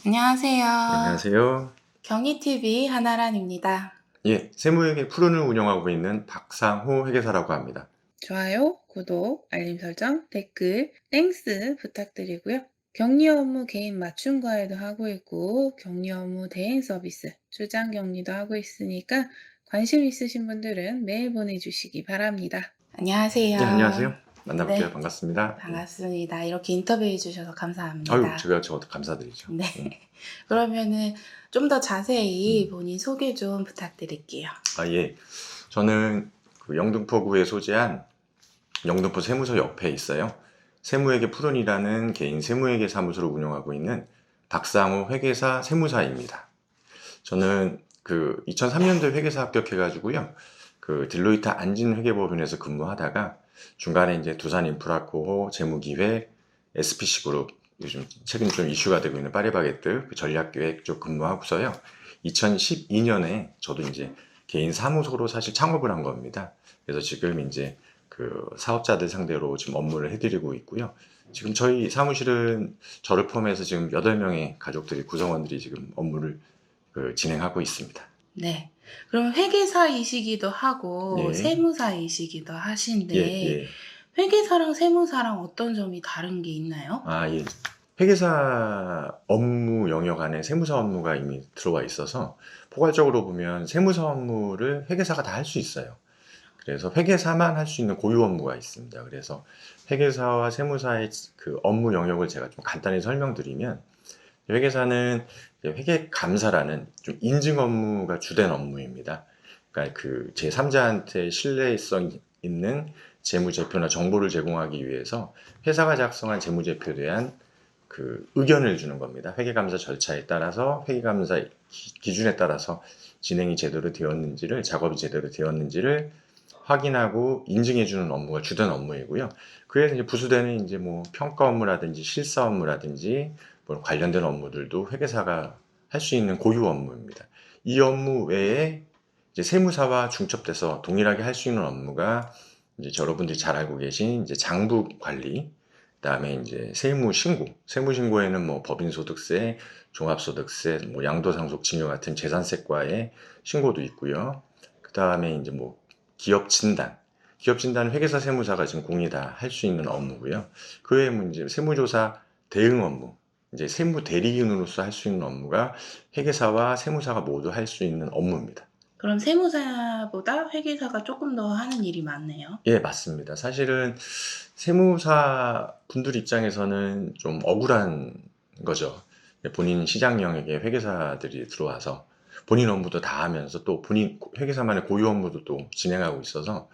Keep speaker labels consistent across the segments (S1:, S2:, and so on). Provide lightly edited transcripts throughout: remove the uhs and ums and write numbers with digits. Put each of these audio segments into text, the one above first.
S1: 안녕하세요.
S2: 안녕하세요.
S1: 경희TV 한아란입니다.
S2: 예, 세무회계 프로를 운영하고 있는 박상호 회계사라고 합니다.
S1: 좋아요, 구독, 알림 설정, 댓글, 땡스 부탁드리고요. 격리 업무 개인 맞춤 과외도 하고 있고, 격리 업무 대행 서비스, 출장 격리도 하고 있으니까 관심 있으신 분들은 메일 보내주시기 바랍니다.
S2: 네,
S1: 안녕하세요.
S2: 안녕하세요. 만나볼게요.
S1: 네,
S2: 반갑습니다. 예.
S1: 반갑습니다. 이렇게 인터뷰해 주셔서
S2: 아유,
S1: 감사합니다.
S2: 제가 저도 감사드리죠.
S1: 네.
S2: 예.
S1: 그러면은 좀 더 자세히
S2: 음.
S1: 본인 소개 좀 부탁드릴게요.
S2: 예. 저는 그 영등포구에 소재한 영등포 세무서 옆에 있어요. 세무회계 프론이라는 개인 세무회계 사무소를 운영하고 있는 박상호 회계사 세무사입니다. 저는 그 2003년도에 회계사 합격해가지고요. 그 딜로이트 안진회계법인에서 근무하다가 중간에 이제 두산인프라코어, 재무기획, SPC 그룹, 요즘 최근 좀 이슈가 되고 있는 파리바게뜨 그 전략기획 쪽 근무하고서요. 2012년에 저도 이제 개인 사무소로 사실 창업을 한 겁니다. 그래서 지금 이제 그 사업자들 상대로 지금 업무를 해드리고 있고요. 지금 저희 사무실은 저를 포함해서 지금 8명의 가족들이 구성원들이 지금 업무를 진행하고 있습니다.
S1: 네. 그럼 회계사이시기도 하고
S2: 예,
S1: 세무사이시기도
S2: 예,
S1: 하신데
S2: 예.
S1: 회계사랑 세무사랑 어떤 점이 다른 게 있나요?
S2: 예. 회계사 업무 영역 안에 세무사 업무가 이미 들어와 있어서 포괄적으로 보면 세무사 업무를 회계사가 다 할 수 있어요. 그래서 회계사만 할 수 있는 고유 업무가 있습니다. 그래서 회계사와 세무사의 그 업무 영역을 제가 좀 간단히 설명드리면 회계사는 회계감사라는 좀 인증 업무가 주된 업무입니다. 그러니까 그 제3자한테 신뢰성 있는 재무제표나 정보를 제공하기 위해서 회사가 작성한 재무제표에 대한 그 의견을 주는 겁니다. 회계감사 절차에 따라서 회계감사 기준에 따라서 진행이 제대로 되었는지를 작업이 제대로 되었는지를 확인하고 인증해주는 업무가 주된 업무이고요. 그래서 이제 부수되는 이제 뭐 평가 업무라든지 실사 업무라든지 뭐 관련된 업무들도 회계사가 할 수 있는 고유 업무입니다. 이 업무 외에 이제 세무사와 중첩돼서 동일하게 할 수 있는 업무가 이제 여러분들이 잘 알고 계신 이제 장부 관리, 그다음에 이제 세무 신고, 세무 신고에는 뭐 법인소득세, 종합소득세, 뭐 양도상속 증여 같은 재산세과의 신고도 있고요. 그다음에 이제 뭐 기업 진단, 기업 진단은 회계사 세무사가 지금 공이 다 할 수 있는 업무고요. 그 외에 뭐 이제 세무조사 대응 업무, 이제 세무 대리인으로서 할 수 있는 업무가 회계사와 세무사가 모두 할 수 있는 업무입니다.
S1: 그럼 세무사보다 회계사가 조금 더 하는 일이 많네요.
S2: 예, 맞습니다. 사실은 세무사 분들 입장에서는 좀 억울한 거죠. 본인 시장 영역에 회계사들이 들어와서 본인 업무도 다 하면서 또 본인 회계사만의 고유 업무도 또 진행하고 있어서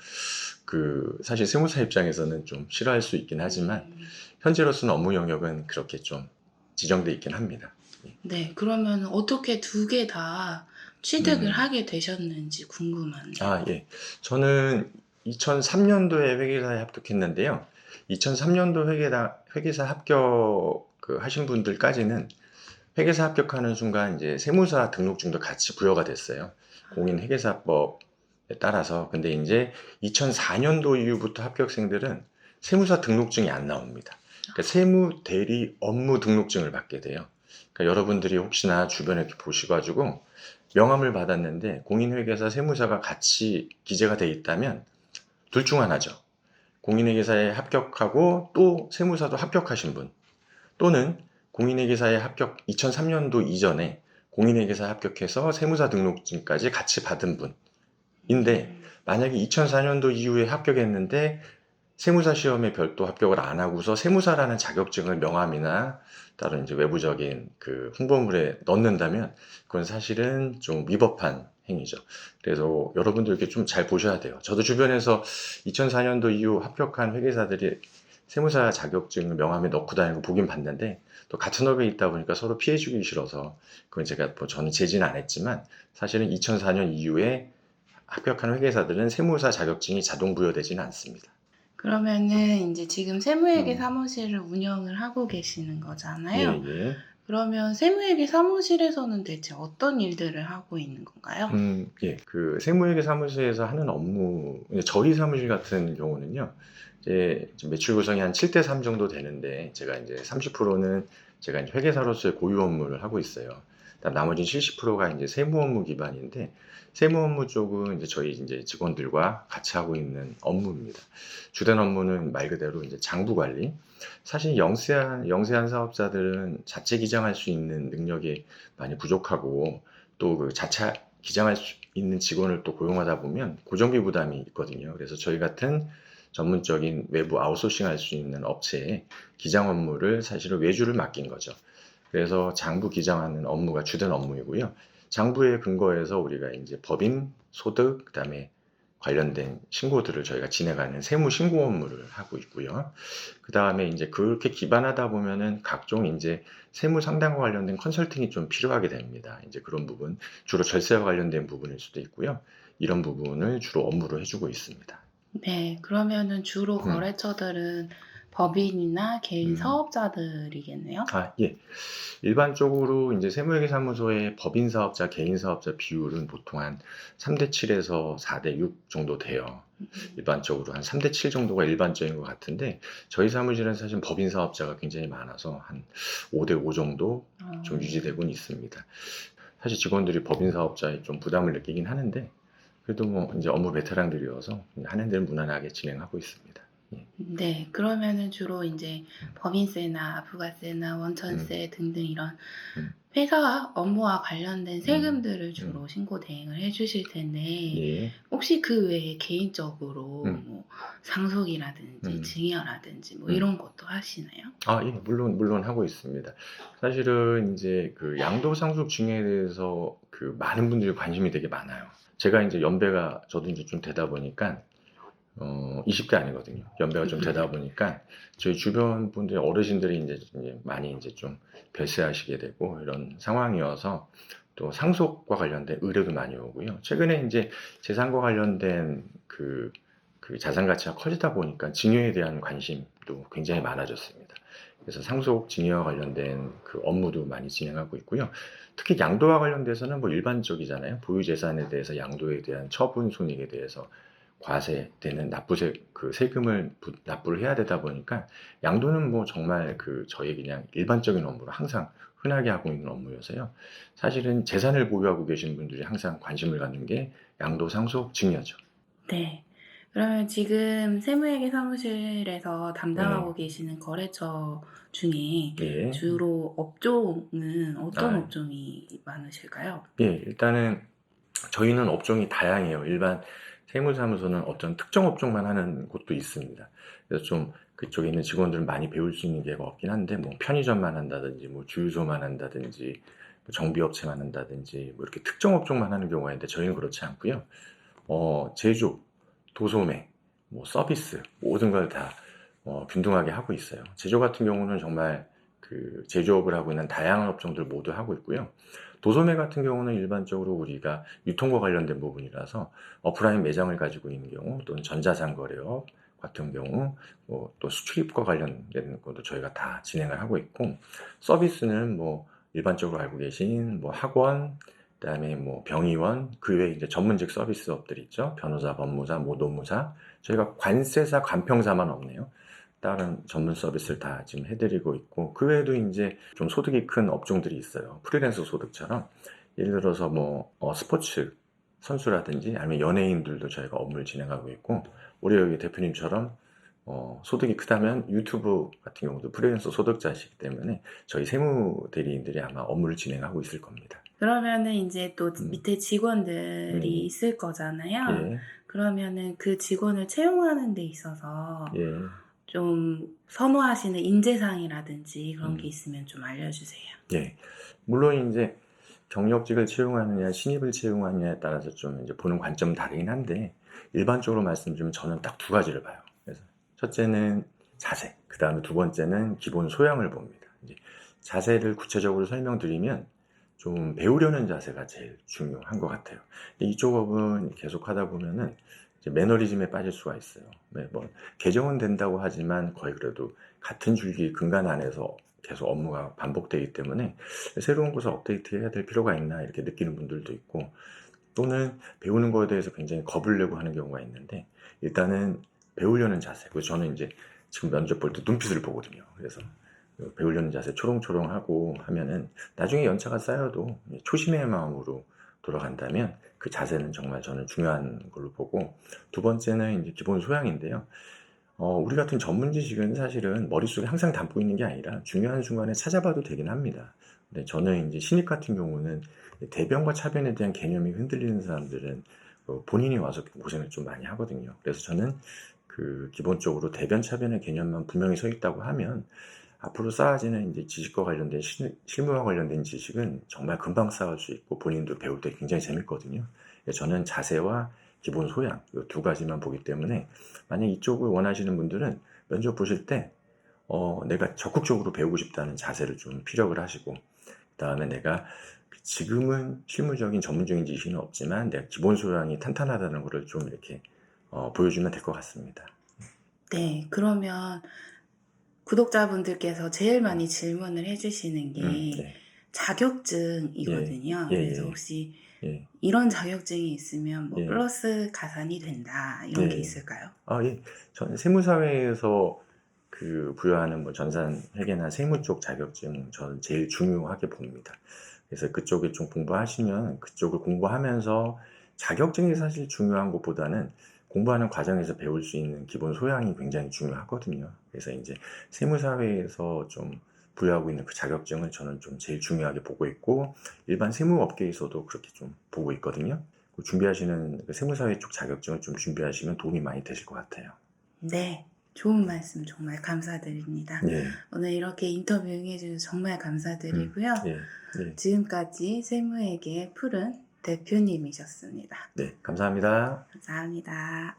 S2: 그 사실 세무사 입장에서는 좀 싫어할 수 있긴 하지만
S1: 음.
S2: 현재로서는 업무 영역은 그렇게 좀 지정돼 있긴 합니다.
S1: 네. 그러면 어떻게 두 개 다 취득을
S2: 음.
S1: 하게 되셨는지 궁금하네요.
S2: 예. 저는 2003년도에 회계사에 합격했는데요. 2003년도 회계사 합격 하신 분들까지는 회계사 합격하는 순간 이제 세무사 등록증도 같이 부여가 됐어요. 공인회계사법에 따라서. 근데 이제 2004년도 이후부터 합격생들은 세무사 등록증이 안 나옵니다. 그러니까 세무 대리 업무 등록증을 받게 돼요. 그러니까 여러분들이 혹시나 주변에 이렇게 보시가지고 명함을 받았는데 공인회계사 세무사가 같이 기재가 돼 있다면 둘 중 하나죠. 공인회계사에 합격하고 또 세무사도 합격하신 분, 또는 공인회계사에 합격 2003년도 이전에 공인회계사 합격해서 세무사 등록증까지 같이 받은 분인데, 만약에 2004년도 이후에 합격했는데 세무사 시험에 별도 합격을 안 하고서 세무사라는 자격증을 명함이나 다른 이제 외부적인 그 홍보물에 넣는다면 그건 사실은 좀 위법한 행위죠. 그래서 여러분들 이렇게 좀 잘 보셔야 돼요. 저도 주변에서 2004년도 이후 합격한 회계사들이 세무사 자격증을 명함에 넣고 다니는 거 보긴 봤는데, 또 같은 업에 있다 보니까 서로 피해주기 싫어서 그건 제가 뭐 저는 제지는 안 했지만 사실은 2004년 이후에 합격한 회계사들은 세무사 자격증이 자동 부여되지는 않습니다.
S1: 그러면은 인제 지금 세무회계
S2: 음.
S1: 사무실을 운영을 하고 계시는
S2: 예,
S1: 거잖아요.
S2: 예.
S1: 그러면 세무회계 사무실에서는 대체 어떤 일들을 하고 있는 건가요?
S2: 예. 그 세무회계 사무소에서 하는 업무, 저희 사무실 같은 경우는요, 이제 좀 매출 구성이 한 7대 3 정도 되는데, 제가 이제 30%는 제가 이제 회계사로서의 고유 업무를 하고 있어요. 그다음 나머지 70%가 이제 세무 업무 기반인데 세무 업무 쪽은 이제 저희 이제 직원들과 같이 하고 있는 업무입니다. 주된 업무는 말 그대로 이제 장부 관리. 사실 영세한 사업자들은 자체 기장할 수 있는 능력이 많이 부족하고 또 그 자체 기장할 수 있는 직원을 또 고용하다 보면 고정비 부담이 있거든요. 그래서 저희 같은 전문적인 외부 아웃소싱 할 수 있는 업체에 기장 업무를 사실은 외주를 맡긴 거죠. 그래서 장부 기장하는 업무가 주된 업무이고요. 장부에 근거해서 우리가 이제 법인, 소득, 그다음에 관련된 신고들을 저희가 진행하는 세무 신고 업무를 하고 있고요. 그다음에 이제 그렇게 기반하다 보면은 각종 이제 세무 상담과 관련된 컨설팅이 좀 필요하게 됩니다. 이제 그런 부분, 주로 절세와 관련된 부분일 수도 있고요. 이런 부분을 주로 업무로 해주고 있습니다.
S1: 네, 그러면은 주로
S2: 음,
S1: 거래처들은 법인이나 개인
S2: 음.
S1: 사업자들이겠네요?
S2: 예. 일반적으로 이제 세무회계사무소의 법인 사업자, 개인 사업자 비율은 보통 한 3대 7에서 4대 6 정도 돼요. 일반적으로 한 3대 7 정도가 일반적인 것 같은데 저희 사무실은 사실 법인 사업자가 굉장히 많아서 한 5대 5 정도 좀
S1: 어,
S2: 유지되고는 있습니다. 사실 직원들이 법인 사업자에 좀 부담을 느끼긴 하는데 그래도 뭐 이제 업무 베테랑들이어서 하는 데는 무난하게 진행하고 있습니다. 예.
S1: 네, 그러면은 주로 이제 법인세나 부가세나
S2: 음,
S1: 원천세 등등 이런
S2: 음,
S1: 회사 업무와 관련된
S2: 음,
S1: 세금들을
S2: 음.
S1: 주로 신고 대행을 해 주실 텐데
S2: 예.
S1: 혹시 그 외에 개인적으로
S2: 음,
S1: 뭐 상속이라든지
S2: 음,
S1: 증여라든지 뭐
S2: 음.
S1: 이런 것도 하시나요?
S2: 예. 물론 하고 있습니다. 사실은 이제 그 양도상속 증여에 대해서 그 많은 분들이 관심이 되게 많아요. 제가 이제 연배가 저도 이제 좀 되다 보니까 20대 아니거든요. 연배가 좀 되다 보니까 저희 주변 분들 어르신들이 이제 많이 이제 좀 별세하시게 되고 이런 상황이어서 또 상속과 관련된 의뢰도 많이 오고요. 최근에 이제 재산과 관련된 그 자산 가치가 커지다 보니까 증여에 대한 관심도 굉장히 많아졌습니다. 그래서 상속 증여와 관련된 그 업무도 많이 진행하고 있고요. 특히 양도와 관련돼서는 뭐 일반적이잖아요. 보유 재산에 대해서 양도에 대한 처분 손익에 대해서 과세되는 납부세 그 세금을 납부를 해야 되다 보니까 양도는 뭐 정말 그 저희 그냥 일반적인 업무로 항상 흔하게 하고 있는 업무여서요. 사실은 재산을 보유하고 계신 분들이 항상 관심을 갖는 게 양도 상속 증여죠.
S1: 네. 그러면 지금 세무회계 사무실에서
S2: 네.
S1: 담당하고 계시는 거래처 중에
S2: 예.
S1: 주로 업종은 어떤
S2: 아,
S1: 업종이 많으실까요?
S2: 예. 일단은 저희는 업종이 다양해요. 일반 세무사무소는 어떤 특정 업종만 하는 곳도 있습니다. 그래서 좀 그쪽에 있는 직원들은 많이 배울 수 있는 게가 없긴 한데, 뭐 편의점만 한다든지, 뭐 주유소만 한다든지, 뭐 정비업체만 한다든지, 뭐 이렇게 특정 업종만 하는 경우가 있는데 저희는 그렇지 않고요. 제조, 도소매, 뭐 서비스 모든 걸 다 균등하게 하고 있어요. 제조 같은 경우는 정말 그 제조업을 하고 있는 다양한 업종들 모두 하고 있고요. 도소매 같은 경우는 일반적으로 우리가 유통과 관련된 부분이라서 오프라인 매장을 가지고 있는 경우 또는 전자상거래업 같은 경우 또 수출입과 관련된 것도 저희가 다 진행을 하고 있고 서비스는 뭐 일반적으로 알고 계신 뭐 학원 그다음에 뭐 병의원 그 외에 이제 전문직 서비스업들 있죠. 변호사, 법무사, 뭐 노무사 저희가 관세사, 관평사만 없네요. 다른 전문 서비스를 다 지금 해드리고 있고 그 외에도 이제 좀 소득이 큰 업종들이 있어요. 프리랜서 소득처럼 예를 들어서 뭐 스포츠 선수라든지 아니면 연예인들도 저희가 업무를 진행하고 있고 우리 여기 대표님처럼 소득이 크다면 유튜브 같은 경우도 프리랜서 소득자시기 때문에 저희 세무 대리인들이 아마 업무를 진행하고 있을 겁니다.
S1: 그러면은 인제 또
S2: 음,
S1: 밑에 직원들이
S2: 네,
S1: 있을 거잖아요.
S2: 예,
S1: 그러면은 그 직원을 채용하는 데 있어서
S2: 예,
S1: 좀 선호하시는 인재상이라든지 그런 게
S2: 음,
S1: 있으면 좀 알려주세요.
S2: 예. 물론 이제 경력직을 채용하느냐, 신입을 채용하느냐에 따라서 좀 이제 보는 관점은 다르긴 한데, 일반적으로 말씀드리면 저는 딱 두 가지를 봐요. 그래서 첫째는 자세, 그 다음에 두 번째는 기본 소양을 봅니다. 이제 자세를 구체적으로 설명드리면 좀 배우려는 자세가 제일 중요한 것 같아요. 이쪽 업은 계속 하다 보면은 이제 매너리즘에 빠질 수가 있어요. 네, 뭐 개정은 된다고 하지만 거의 그래도 같은 줄기 근간 안에서 계속 업무가 반복되기 때문에 새로운 것을 업데이트해야 될 필요가 있나 이렇게 느끼는 분들도 있고 또는 배우는 거에 대해서 굉장히 겁을 내고 하는 경우가 있는데 일단은 배우려는 자세. 그래서 저는 이제 지금 면접 볼 때 눈빛을 보거든요. 그래서 배우려는 자세 초롱초롱하고 하면은 나중에 연차가 쌓여도 초심의 마음으로 돌아간다면 그 자세는 정말 저는 중요한 걸로 보고, 두 번째는 이제 기본 소양인데요. 우리 같은 전문 지식은 사실은 머릿속에 항상 담고 있는 게 아니라 중요한 순간에 찾아봐도 되긴 합니다. 근데 저는 이제 신입 같은 경우는 대변과 차변에 대한 개념이 흔들리는 사람들은 본인이 와서 고생을 좀 많이 하거든요. 그래서 저는 기본적으로 대변 차변의 개념만 분명히 서 있다고 하면 앞으로 쌓아지는 이제 지식과 관련된 실무와 관련된 지식은 정말 금방 쌓을 수 있고 본인도 배울 때 굉장히 재밌거든요. 저는 자세와 기본 소양 이 두 가지만 보기 때문에 만약 이쪽을 원하시는 분들은 면접 보실 때 내가 적극적으로 배우고 싶다는 자세를 좀 피력을 하시고, 그다음에 내가 지금은 실무적인 전문적인 지식은 없지만 내가 기본 소양이 탄탄하다는 것을 좀 이렇게 보여주면 될 것 같습니다.
S1: 네, 그러면 구독자분들께서 제일 많이 질문을 해주시는 게
S2: 네.
S1: 자격증이거든요.
S2: 예,
S1: 그래서
S2: 예,
S1: 혹시
S2: 예,
S1: 이런 자격증이 있으면 뭐
S2: 예.
S1: 플러스 가산이 된다 이런 게
S2: 예.
S1: 있을까요?
S2: 예. 저는 세무사회에서 부여하는 뭐 전산 회계나 세무 쪽 자격증 저는 제일 중요하게 봅니다. 그래서 그쪽에 좀 공부하시면 그쪽을 공부하면서 자격증이 사실 중요한 것보다는 공부하는 과정에서 배울 수 있는 기본 소양이 굉장히 중요하거든요. 그래서 이제 세무사회에서 좀 부여하고 있는 그 자격증을 저는 좀 제일 중요하게 보고 있고, 일반 세무업계에서도 그렇게 좀 보고 있거든요. 준비하시는 세무사회 쪽 자격증을 좀 준비하시면 도움이 많이 되실 것 같아요.
S1: 네, 좋은 말씀 정말 감사드립니다.
S2: 예,
S1: 오늘 이렇게 인터뷰 응해주셔서 정말 감사드리고요.
S2: 예, 예.
S1: 지금까지 세무에게 푸른 대표님이셨습니다.
S2: 네, 감사합니다.
S1: 감사합니다.